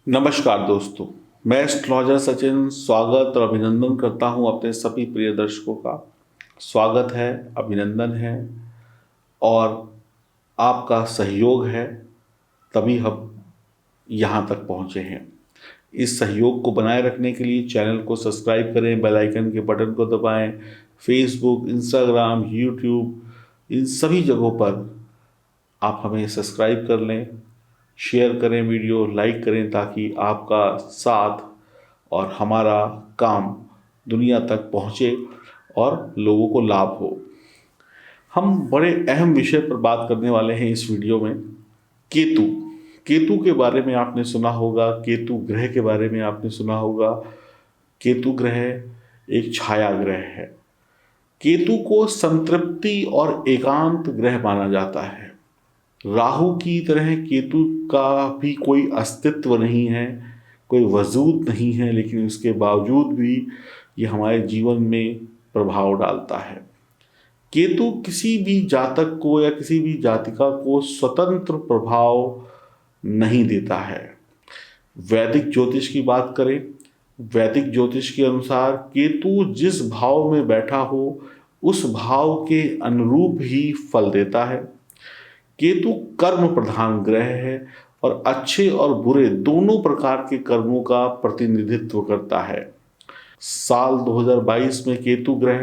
नमस्कार दोस्तों, मैं एस्ट्रोलॉजर सचिन स्वागत और अभिनंदन करता हूं अपने सभी प्रिय दर्शकों का। स्वागत है, अभिनंदन है और आपका सहयोग है, तभी हम यहाँ तक पहुँचे हैं। इस सहयोग को बनाए रखने के लिए चैनल को सब्सक्राइब करें, बेल आइकन के बटन को दबाएं। फेसबुक, इंस्टाग्राम, यूट्यूब, इन सभी जगहों पर आप हमें सब्सक्राइब कर लें, शेयर करें, वीडियो लाइक करें, ताकि आपका साथ और हमारा काम दुनिया तक पहुँचे और लोगों को लाभ हो। हम बड़े अहम विषय पर बात करने वाले हैं इस वीडियो में। केतु। केतु के बारे में आपने सुना होगा, केतु ग्रह के बारे में आपने सुना होगा। केतु ग्रह एक छाया ग्रह है। केतु को संतृप्ति और एकांत ग्रह माना जाता है। राहु की तरह केतु का भी कोई अस्तित्व नहीं है, कोई वजूद नहीं है, लेकिन उसके बावजूद भी ये हमारे जीवन में प्रभाव डालता है। केतु किसी भी जातक को या किसी भी जातिका को स्वतंत्र प्रभाव नहीं देता है। वैदिक ज्योतिष की बात करें, वैदिक ज्योतिष के अनुसार केतु जिस भाव में बैठा हो उस भाव के अनुरूप ही फल देता है। केतु कर्म प्रधान ग्रह है और अच्छे और बुरे दोनों प्रकार के कर्मों का प्रतिनिधित्व करता है। साल 2022 में केतु ग्रह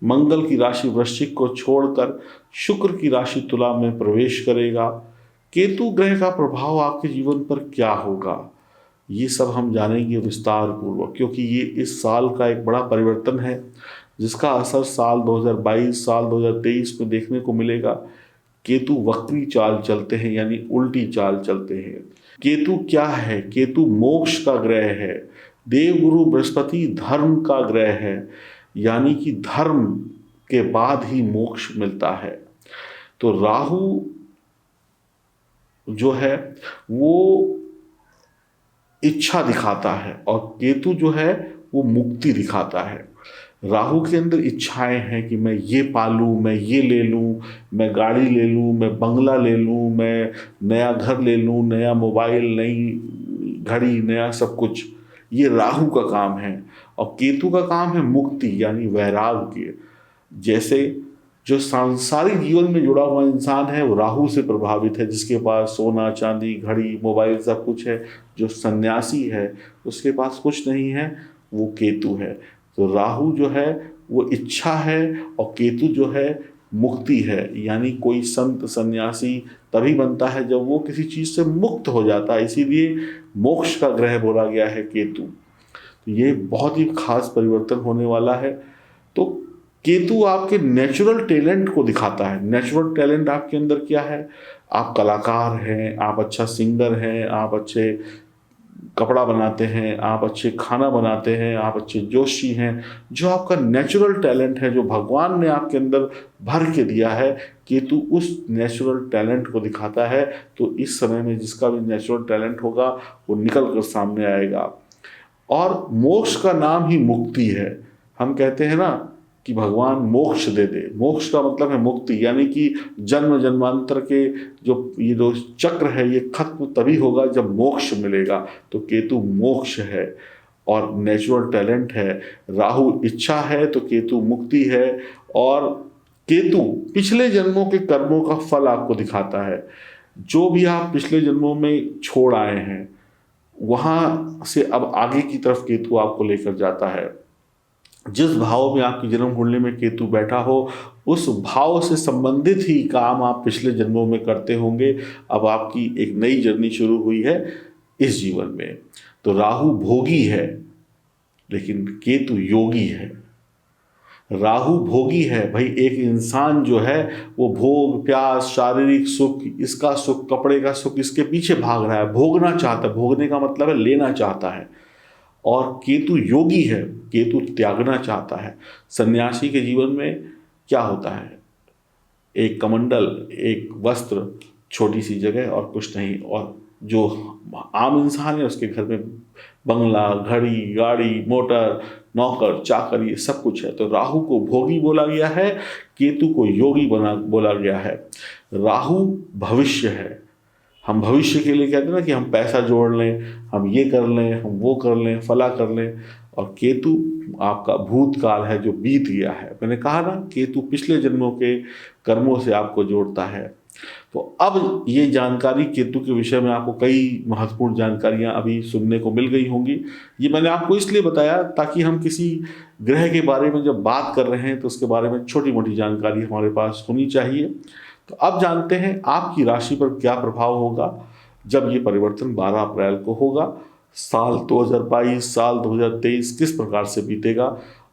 मंगल की राशि वृश्चिक को छोड़कर शुक्र की राशि तुला में प्रवेश करेगा। केतु ग्रह का प्रभाव आपके जीवन पर क्या होगा, ये सब हम जानेंगे विस्तार पूर्वक, क्योंकि ये इस साल का एक बड़ा परिवर्तन है जिसका असर साल 2022, साल 2023 में देखने को मिलेगा। केतु वक्री चाल चलते हैं, यानी उल्टी चाल चलते हैं। केतु क्या है? केतु मोक्ष का ग्रह है। देवगुरु बृहस्पति धर्म का ग्रह है, यानी कि धर्म के बाद ही मोक्ष मिलता है। तो राहु जो है वो इच्छा दिखाता है और केतु जो है वो मुक्ति दिखाता है। राहु के अंदर इच्छाएं हैं कि मैं ये पालूं, मैं ये ले लूं, मैं गाड़ी ले लूं, मैं बंगला ले लूं, मैं नया घर ले लूं, नया मोबाइल, नई घड़ी, नया सब कुछ। ये राहु का काम है। और केतु का काम है मुक्ति, यानी वैराग्य। जैसे जो सांसारिक जीवन में जुड़ा हुआ इंसान है वो राहु से प्रभावित है, जिसके पास सोना चांदी घड़ी मोबाइल सब कुछ है। जो सन्यासी है उसके पास कुछ नहीं है, वो केतु है। तो राहु जो है वो इच्छा है और केतु जो है मुक्ति है, यानी कोई संत सन्यासी तभी बनता है जब वो किसी चीज से मुक्त हो जाता है। इसीलिए मोक्ष का ग्रह बोला गया है केतु। तो ये बहुत ही खास परिवर्तन होने वाला है। तो केतु आपके नेचुरल टैलेंट को दिखाता है। नेचुरल टैलेंट आपके अंदर क्या है? आप कलाकार हैं, आप अच्छा सिंगर हैं, आप अच्छे कपड़ा बनाते हैं, आप अच्छे खाना बनाते हैं, आप अच्छे जोशी हैं। जो आपका नेचुरल टैलेंट है, जो भगवान ने आपके अंदर भर के दिया है, केतु उस नेचुरल टैलेंट को दिखाता है। तो इस समय में जिसका भी नेचुरल टैलेंट होगा वो निकल कर सामने आएगा। और मोक्ष का नाम ही मुक्ति है। हम कहते हैं ना कि भगवान मोक्ष दे दे। मोक्ष का मतलब है मुक्ति, यानी कि जन्म जन्मांतर के जो चक्र है ये खत्म तभी होगा जब मोक्ष मिलेगा। तो केतु मोक्ष है और नेचुरल टैलेंट है। राहु इच्छा है तो केतु मुक्ति है। और केतु पिछले जन्मों के कर्मों का फल आपको दिखाता है। जो भी आप पिछले जन्मों में छोड़ आए हैं वहां से अब आगे की तरफ केतु आपको लेकर जाता है। जिस भाव में आपकी जन्म कुंडली में केतु बैठा हो उस भाव से संबंधित ही काम आप पिछले जन्मों में करते होंगे। अब आपकी एक नई जर्नी शुरू हुई है इस जीवन में। तो राहु भोगी है लेकिन केतु योगी है। राहु भोगी है भाई, एक इंसान जो है वो भोग प्यास शारीरिक सुख, इसका सुख, कपड़े का सुख, इसके पीछे भाग रहा है, भोगना चाहता है। भोगने का मतलब है लेना चाहता है। और केतु योगी है, केतु त्यागना चाहता है। सन्यासी के जीवन में क्या होता है? एक कमंडल, एक वस्त्र, छोटी सी जगह और कुछ नहीं। और जो आम इंसान है उसके घर में बंगला, घड़ी, गाड़ी, मोटर, नौकर, चाकर, ये सब कुछ है। तो राहु को भोगी बोला गया है, केतु को योगी बोला गया है। राहु भविष्य है। हम भविष्य के लिए कहते हैं ना कि हम पैसा जोड़ लें, हम ये कर लें, हम वो कर लें, फला कर लें। और केतु आपका भूतकाल है जो बीत गया है। मैंने कहा ना, केतु पिछले जन्मों के कर्मों से आपको जोड़ता है। तो अब ये जानकारी केतु के विषय में आपको कई महत्वपूर्ण जानकारियां अभी सुनने को मिल गई होंगी। ये मैंने आपको इसलिए बताया ताकि हम किसी ग्रह के बारे में जब बात कर रहे हैं तो उसके बारे में छोटी मोटी जानकारी हमारे पास होनी चाहिए। तो अब जानते हैं आपकी राशि पर क्या प्रभाव होगा जब ये परिवर्तन 12 अप्रैल को होगा। साल 2022, साल 2023 किस प्रकार से बीतेगा,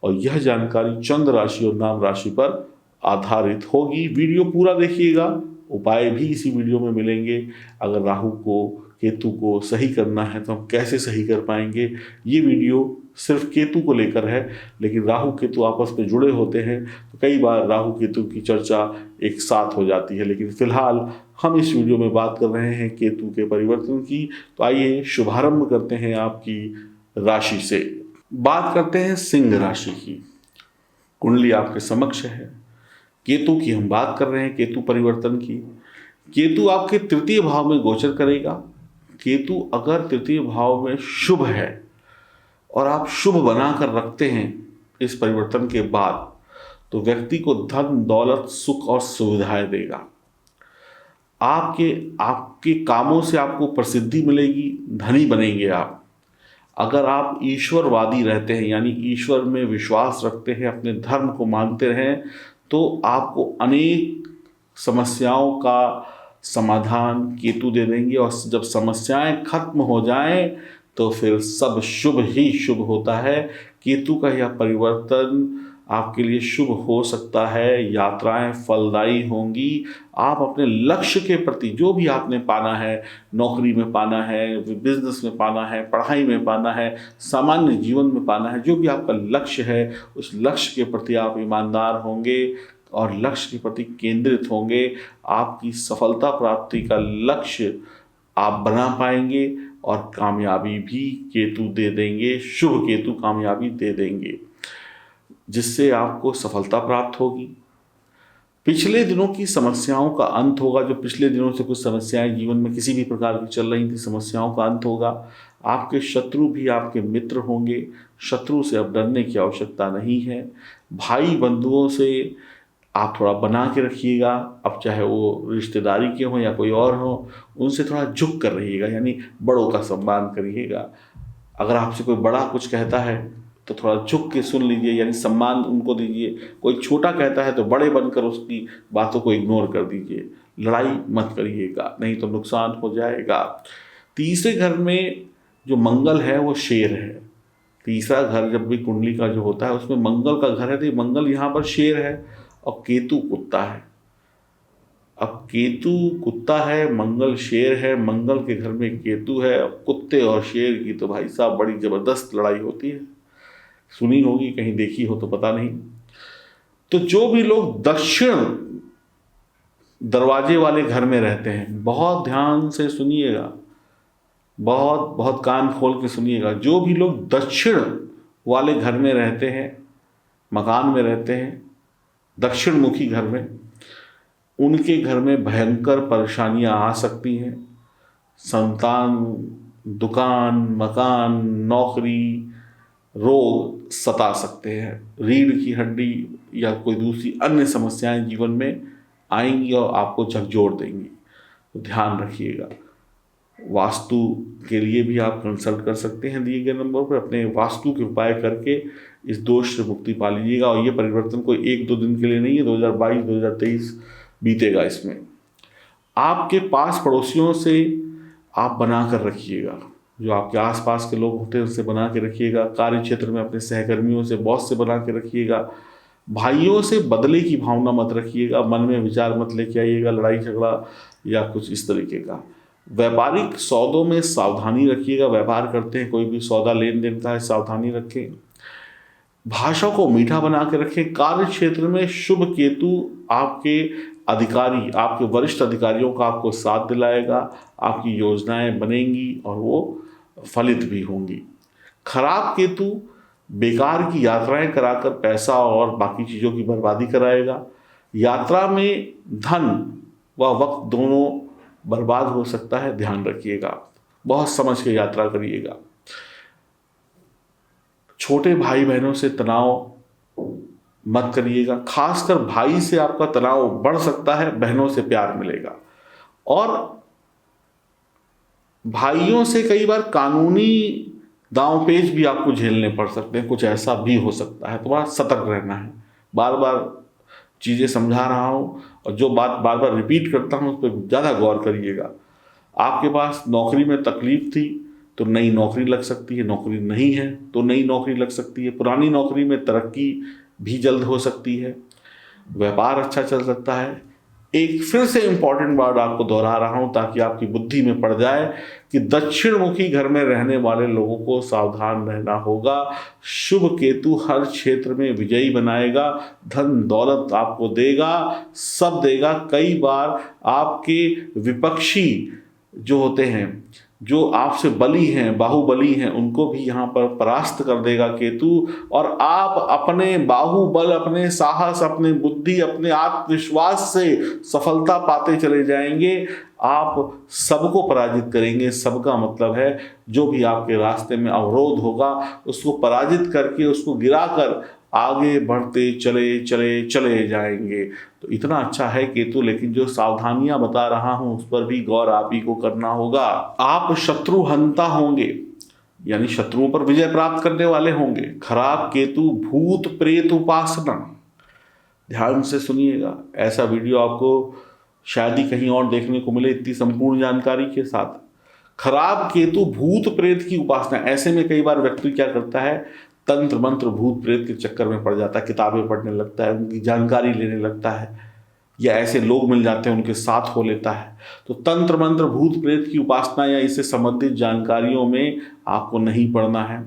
और यह जानकारी चंद्र राशि और नाम राशि पर आधारित होगी। वीडियो पूरा देखिएगा, उपाय भी इसी वीडियो में मिलेंगे। अगर राहु को, केतु को सही करना है तो हम कैसे सही कर पाएंगे, ये वीडियो सिर्फ केतु को लेकर है, लेकिन राहु केतु आपस में जुड़े होते हैं तो कई बार राहु केतु की चर्चा एक साथ हो जाती है। लेकिन फिलहाल हम इस वीडियो में बात कर रहे हैं केतु के परिवर्तन की। तो आइए शुभारंभ करते हैं आपकी राशि से। बात करते हैं सिंह राशि की। कुंडली आपके समक्ष है। केतु की हम बात कर रहे हैं, केतु परिवर्तन की। केतु आपके तृतीय भाव में गोचर करेगा। केतु अगर तृतीय भाव में शुभ है और आप शुभ बनाकर रखते हैं इस परिवर्तन के बाद, तो व्यक्ति को धन, दौलत, सुख और सुविधाएं देगा। आपके कामों से आपको प्रसिद्धि मिलेगी, धनी बनेंगे आप। अगर आप ईश्वरवादी रहते हैं, यानी ईश्वर में विश्वास रखते हैं, अपने धर्म को मानते रहें, तो आपको अनेक समस्याओं का समाधान केतु दे देंगे। और जब समस्याएं खत्म हो जाएं तो फिर सब शुभ ही शुभ होता है। केतु का यह परिवर्तन आपके लिए शुभ हो सकता है। यात्राएं फलदायी होंगी। आप अपने लक्ष्य के प्रति, जो भी आपने पाना है, नौकरी में पाना है, बिजनेस में पाना है, पढ़ाई में पाना है, सामान्य जीवन में पाना है, जो भी आपका लक्ष्य है, उस लक्ष्य के प्रति आप ईमानदार होंगे और लक्ष्य के प्रति केंद्रित होंगे। आपकी सफलता प्राप्ति का लक्ष्य आप बना पाएंगे और कामयाबी भी केतु दे देंगे। शुभ केतु कामयाबी दे देंगे, जिससे आपको सफलता प्राप्त होगी। पिछले दिनों की समस्याओं का अंत होगा। जो पिछले दिनों से कुछ समस्याएं जीवन में किसी भी प्रकार की चल रही थी, समस्याओं का अंत होगा। आपके शत्रु भी आपके मित्र होंगे। शत्रु से अब डरने की आवश्यकता नहीं है। भाई बंधुओं से आप थोड़ा बना के रखिएगा। अब चाहे वो रिश्तेदारी के हों या कोई और हो, उनसे थोड़ा झुक कर रहिएगा, यानी बड़ों का सम्मान करिएगा। अगर आपसे कोई बड़ा कुछ कहता है तो थोड़ा झुक के सुन लीजिए, यानी सम्मान उनको दीजिए। कोई छोटा कहता है तो बड़े बनकर उसकी बातों को इग्नोर कर दीजिए। लड़ाई मत करिएगा, नहीं तो नुकसान हो जाएगा। तीसरे घर में जो मंगल है वो शेर है। तीसरा घर जब भी कुंडली का जो होता है उसमें मंगल का घर है, तो मंगल यहाँ पर शेर है और केतु कुत्ता है। अब केतु कुत्ता है, मंगल शेर है। मंगल के घर में केतु है। कुत्ते और शेर की तो भाई साहब बड़ी जबरदस्त लड़ाई होती है। सुनी होगी, कहीं देखी हो तो पता नहीं। तो जो भी लोग दक्षिण दरवाजे वाले घर में रहते हैं, बहुत ध्यान से सुनिएगा, बहुत बहुत कान खोल के सुनिएगा। जो भी लोग दक्षिण वाले घर में रहते हैं, मकान में रहते हैं, दक्षिण मुखी घर में, उनके घर में भयंकर परेशानियां आ सकती हैं। संतान, दुकान, मकान, नौकरी, रोग सता सकते हैं। रीढ़ की हड्डी या कोई दूसरी अन्य समस्याएं जीवन में आएंगी और आपको झकझोर देंगी। तो ध्यान रखिएगा। वास्तु के लिए भी आप कंसल्ट कर सकते हैं दिए गए नंबर पर। अपने वास्तु के उपाय करके इस दोष से मुक्ति पा लीजिएगा। और ये परिवर्तन कोई 1-2 दिन के लिए नहीं है, 2022-2023 बीतेगा इसमें। आपके पास पड़ोसियों से आप बना कर रखिएगा। जो आपके आसपास के लोग होते हैं उससे बना के रखिएगा। कार्य क्षेत्र में अपने सहकर्मियों से, बॉस से बना के रखिएगा। भाइयों से बदले की भावना मत रखिएगा। मन में विचार मत लेके आइएगा लड़ाई झगड़ा या कुछ इस तरीके का। व्यापारिक सौदों में सावधानी रखिएगा। व्यापार करते हैं, कोई भी सौदा लेन देन का है, सावधानी रखें। भाषा को मीठा बना के रखें। कार्य क्षेत्र में शुभ केतु आपके अधिकारी, आपके वरिष्ठ अधिकारियों का आपको साथ दिलाएगा। आपकी योजनाएं बनेंगी और वो फलित भी होंगी। खराब केतु बेकार की यात्राएं कराकर पैसा और बाकी चीज़ों की बर्बादी कराएगा। यात्रा में धन व वक्त दोनों बर्बाद हो सकता है, ध्यान रखिएगा। बहुत समझ के यात्रा करिएगा। छोटे भाई बहनों से तनाव मत करिएगा, खासकर भाई से आपका तनाव बढ़ सकता है, बहनों से प्यार मिलेगा। और भाइयों से कई बार कानूनी दांव-पेच भी आपको झेलने पड़ सकते हैं, कुछ ऐसा भी हो सकता है, तो बड़ा सतर्क रहना है। बार बार चीज़ें समझा रहा हूँ और जो बात बार बार रिपीट करता हूँ उस पर ज़्यादा गौर करिएगा। आपके पास नौकरी में तकलीफ थी तो नई नौकरी लग सकती है, नौकरी नहीं है तो नई नौकरी लग सकती है, पुरानी नौकरी में तरक्की भी जल्द हो सकती है, व्यापार अच्छा चल सकता है। एक फिर से इंपॉर्टेंट बात आपको दोहरा रहा हूं ताकि आपकी बुद्धि में पड़ जाए कि दक्षिण मुखी घर में रहने वाले लोगों को सावधान रहना होगा। शुभ केतु हर क्षेत्र में विजयी बनाएगा, धन दौलत आपको देगा, सब देगा। कई बार आपके विपक्षी जो होते हैं, जो आपसे बली हैं, बाहुबली हैं, उनको भी यहाँ पर परास्त कर देगा केतु, और आप अपने बाहुबल, अपने साहस, अपने बुद्धि, अपने आत्मविश्वास से सफलता पाते चले जाएंगे। आप सबको पराजित करेंगे। सबका मतलब है जो भी आपके रास्ते में अवरोध होगा उसको पराजित करके, उसको गिराकर आगे बढ़ते चले चले चले जाएंगे। तो इतना अच्छा है केतु, लेकिन जो सावधानियां बता रहा हूं उस पर भी गौर आप ही को करना होगा। आप शत्रु हंता होंगे, यानी शत्रुओं पर विजय प्राप्त करने वाले होंगे। खराब केतु भूत प्रेत उपासना, ध्यान से सुनिएगा। ऐसा वीडियो आपको शायद ही कहीं और देखने को मिले इतनी संपूर्ण जानकारी के साथ। खराब केतु भूत प्रेत की उपासना, ऐसे में कई बार व्यक्ति क्या करता है, तंत्र मंत्र भूत प्रेत के चक्कर में पड़ जाता है, किताबें पढ़ने लगता है, उनकी जानकारी लेने लगता है, या ऐसे लोग मिल जाते हैं उनके साथ हो लेता है। तो तंत्र मंत्र भूत प्रेत की उपासना या इससे संबंधित जानकारियों में आपको नहीं पड़ना है।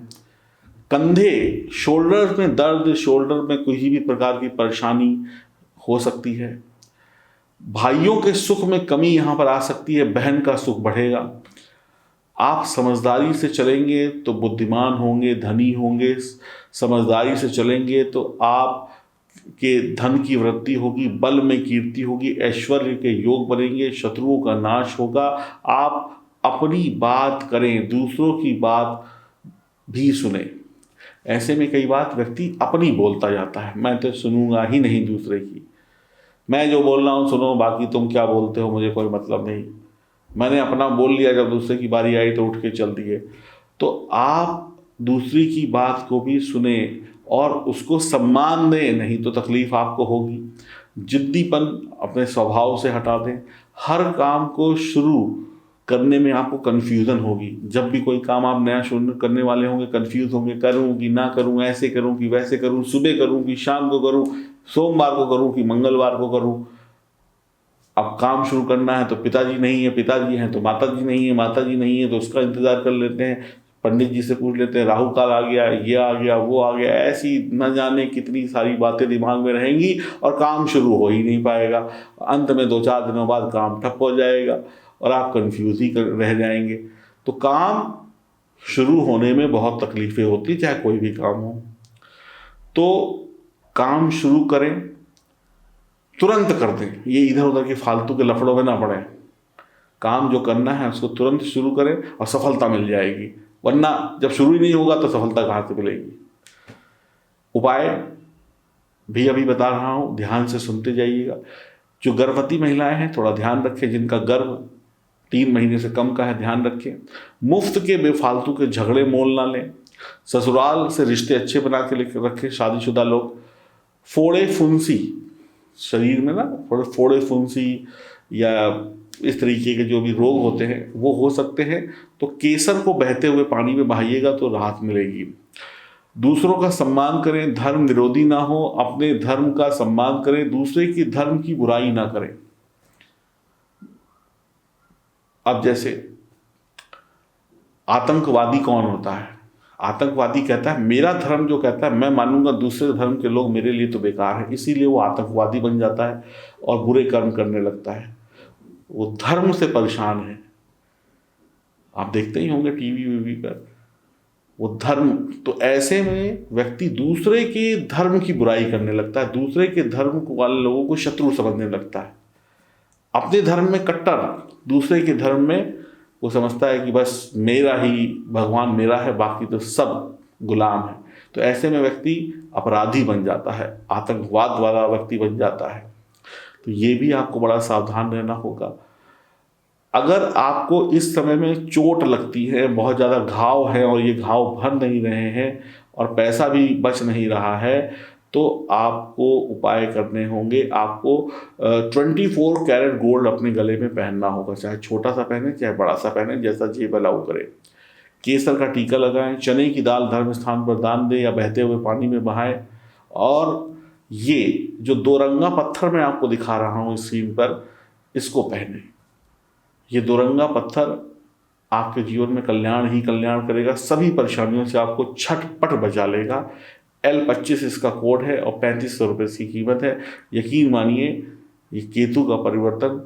कंधे, शोल्डर में दर्द, शोल्डर में किसी भी प्रकार की परेशानी हो सकती है। भाइयों के सुख में कमी यहाँ पर आ सकती है, बहन का सुख बढ़ेगा। आप समझदारी से चलेंगे तो बुद्धिमान होंगे, धनी होंगे। समझदारी से चलेंगे तो आप के धन की वृद्धि होगी, बल में कीर्ति होगी, ऐश्वर्य के योग बनेंगे, शत्रुओं का नाश होगा। आप अपनी बात करें, दूसरों की बात भी सुने। ऐसे में कई बार व्यक्ति अपनी बोलता जाता है, मैं तो सुनूंगा ही नहीं दूसरे की, मैं जो बोल रहा हूँ सुनो, बाकी तुम क्या बोलते हो मुझे कोई मतलब नहीं, मैंने अपना बोल लिया, जब दूसरे की बारी आई तो उठ के चल दिए। तो आप दूसरी की बात को भी सुने और उसको सम्मान दें, नहीं तो तकलीफ आपको होगी। जिद्दीपन अपने स्वभाव से हटा दें। हर काम को शुरू करने में आपको कन्फ्यूज़न होगी। जब भी कोई काम आप नया शुरू करने वाले होंगे, कन्फ्यूज़ होंगे, करूँ कि ना करूँ, ऐसे करूँ कि वैसे करूँ, सुबह करूँ कि शाम को करूँ, सोमवार को करूँ कि मंगलवार को करूँ। अब काम शुरू करना है तो पिताजी नहीं है, पिताजी हैं तो माताजी नहीं है, माताजी नहीं है तो उसका इंतज़ार कर लेते हैं, पंडित जी से पूछ लेते हैं, राहु काल आ गया, ये आ गया, वो आ गया। ऐसी न जाने कितनी सारी बातें दिमाग में रहेंगी और काम शुरू हो ही नहीं पाएगा। अंत में 2-4 दिनों बाद काम ठप हो जाएगा और आप कन्फ्यूज ही रह जाएंगे। तो काम शुरू होने में बहुत तकलीफ़ें होती, चाहे कोई भी काम हो। तो काम शुरू करें, तुरंत कर दें, ये इधर उधर के फालतू के लफड़ों में ना पड़े। काम जो करना है उसको तुरंत शुरू करें और सफलता मिल जाएगी, वरना जब शुरू ही नहीं होगा तो सफलता कहाँ से मिलेगी। उपाय भी अभी बता रहा हूँ, ध्यान से सुनते जाइएगा। जो गर्भवती महिलाएं हैं थोड़ा ध्यान रखें, जिनका गर्भ 3 महीने से कम का है ध्यान रखें। मुफ्त के बेफालतू के झगड़े मोल ना लें। ससुराल से रिश्ते अच्छे बना के रखें शादीशुदा लोग। फोड़े फुंसी, शरीर में ना फोड़े फुंसी या इस तरीके के जो भी रोग होते हैं वो हो सकते हैं, तो केसर को बहते हुए पानी में बहाइएगा तो राहत मिलेगी। दूसरों का सम्मान करें, धर्म विरोधी ना हो, अपने धर्म का सम्मान करें, दूसरे की धर्म की बुराई ना करें। अब जैसे आतंकवादी कौन होता है? आतंकवादी कहता है मेरा धर्म जो कहता है मैं मानूंगा, दूसरे धर्म के लोग मेरे लिए तो बेकार है, इसीलिए वो आतंकवादी बन जाता है और बुरे कर्म करने लगता है। वो धर्म से परेशान है, आप देखते ही होंगे टीवी वीवी पर वो धर्म। तो ऐसे में व्यक्ति दूसरे के धर्म की बुराई करने लगता है, दूसरे के धर्म वाले लोगों को शत्रु समझने लगता है। अपने धर्म में कट्टर, दूसरे के धर्म में वो समझता है कि बस मेरा ही भगवान मेरा है, बाकी तो सब गुलाम है। तो ऐसे में व्यक्ति अपराधी बन जाता है, आतंकवाद वाला व्यक्ति बन जाता है। तो ये भी आपको बड़ा सावधान रहना होगा। अगर आपको इस समय में चोट लगती है, बहुत ज़्यादा घाव है और ये घाव भर नहीं रहे हैं और पैसा भी बच नहीं रहा है, तो आपको उपाय करने होंगे। आपको 24 कैरेट गोल्ड अपने गले में पहनना होगा, चाहे छोटा सा पहने चाहे बड़ा सा पहने, जैसा जेब अलाउ करे। केसर का टीका लगाएं, चने की दाल धर्म स्थान पर दान दें या बहते हुए पानी में बहाएं। और ये जो दोरंगा पत्थर मैं आपको दिखा रहा हूँ स्क्रीन पर, इसको पहने। ये दोरंगा पत्थर आपके जीवन में कल्याण ही कल्याण करेगा, सभी परेशानियों से आपको छटपट बचा लेगा। L25 इसका कोड है और 3500 रुपये इसकी कीमत है। यकीन मानिए, ये केतु का परिवर्तन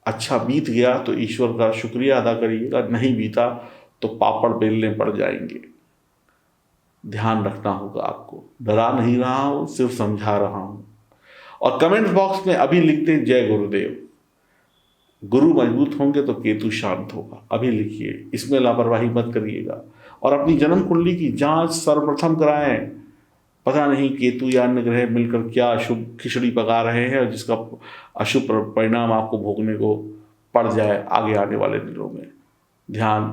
अच्छा बीत गया तो ईश्वर का शुक्रिया अदा करिएगा, नहीं बीता तो पापड़ बेलने पड़ जाएंगे। ध्यान रखना होगा आपको। डरा नहीं रहा हूँ, सिर्फ समझा रहा हूँ। और कमेंट बॉक्स में अभी लिखते हैं जय गुरुदेव। गुरु मजबूत होंगे तो केतु शांत होगा, अभी लिखिए, इसमें लापरवाही मत करिएगा। और अपनी जन्म कुंडली की जांच सर्वप्रथम कराएं। पता नहीं केतु या अन्य ग्रह मिलकर क्या अशुभ खिचड़ी पका रहे हैं और जिसका अशुभ परिणाम आपको भोगने को पड़ जाए आगे आने वाले दिनों में। ध्यान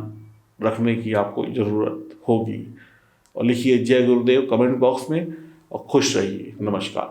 रखने की आपको ज़रूरत होगी। और लिखिए जय गुरुदेव कमेंट बॉक्स में और खुश रहिए। नमस्कार।